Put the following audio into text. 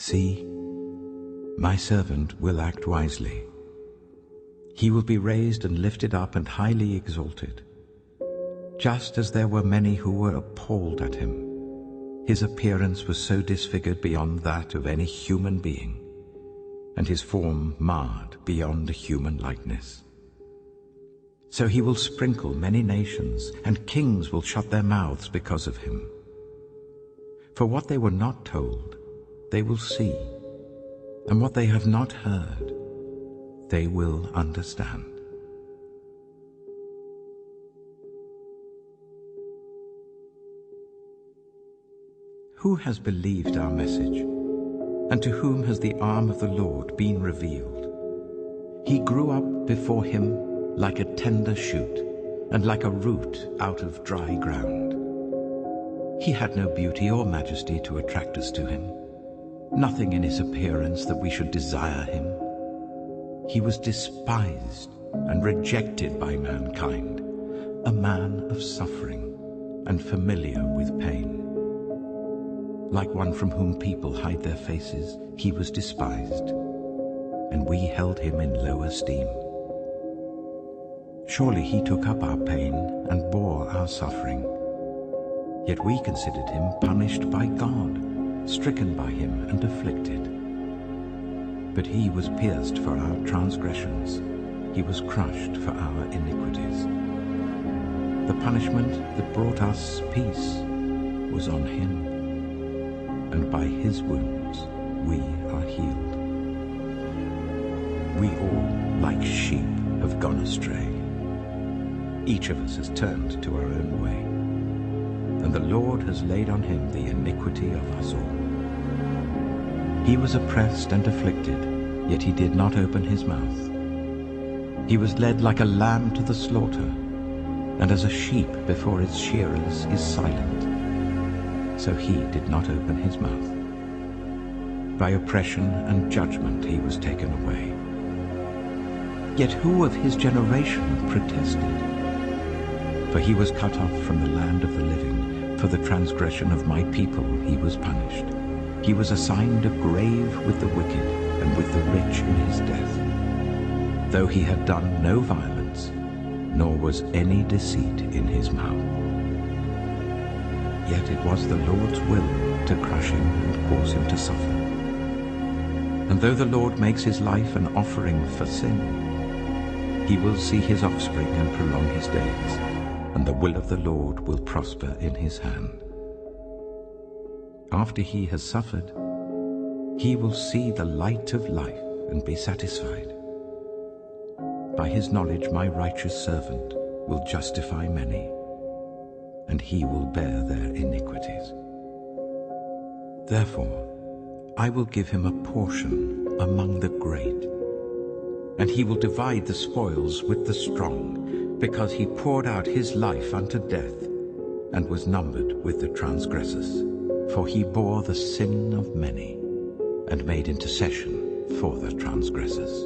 See, my servant will act wisely. He will be raised and lifted up and highly exalted. Just as there were many who were appalled at him, his appearance was so disfigured beyond that of any human being, and his form marred beyond a human likeness. So he will sprinkle many nations, and kings will shut their mouths because of him. For what they were not told, they will see, and what they have not heard, they will understand. Who has believed our message, and to whom has the arm of the Lord been revealed? He grew up before him like a tender shoot, and like a root out of dry ground. He had no beauty or majesty to attract us to him, nothing in his appearance that we should desire him. He was despised and rejected by mankind, a man of suffering and familiar with pain. Like one from whom people hide their faces, he was despised, and we held him in low esteem. Surely he took up our pain and bore our suffering. Yet we considered him punished by God, stricken by him and afflicted. But he was pierced for our transgressions, he was crushed for our iniquities. The punishment that brought us peace was on him, and by his wounds we are healed. We all, like sheep, have gone astray. Each of us has turned to our own way, and the Lord has laid on him the iniquity of us all. He was oppressed and afflicted, yet he did not open his mouth. He was led like a lamb to the slaughter, and as a sheep before its shearers is silent, so he did not open his mouth. By oppression and judgment he was taken away. Yet who of his generation protested? For he was cut off from the land of the living. For the transgression of my people he was punished. He was assigned a grave with the wicked and with the rich in his death, though he had done no violence, nor was any deceit in his mouth. Yet it was the Lord's will to crush him and cause him to suffer. And though the Lord makes his life an offering for sin, he will see his offspring and prolong his days, and the will of the Lord will prosper in his hand. After he has suffered, he will see the light of life and be satisfied. By his knowledge my righteous servant will justify many, and he will bear their iniquities. Therefore, I will give him a portion among the great, and he will divide the spoils with the strong, because he poured out his life unto death, and was numbered with the transgressors. For he bore the sin of many, and made intercession for the transgressors.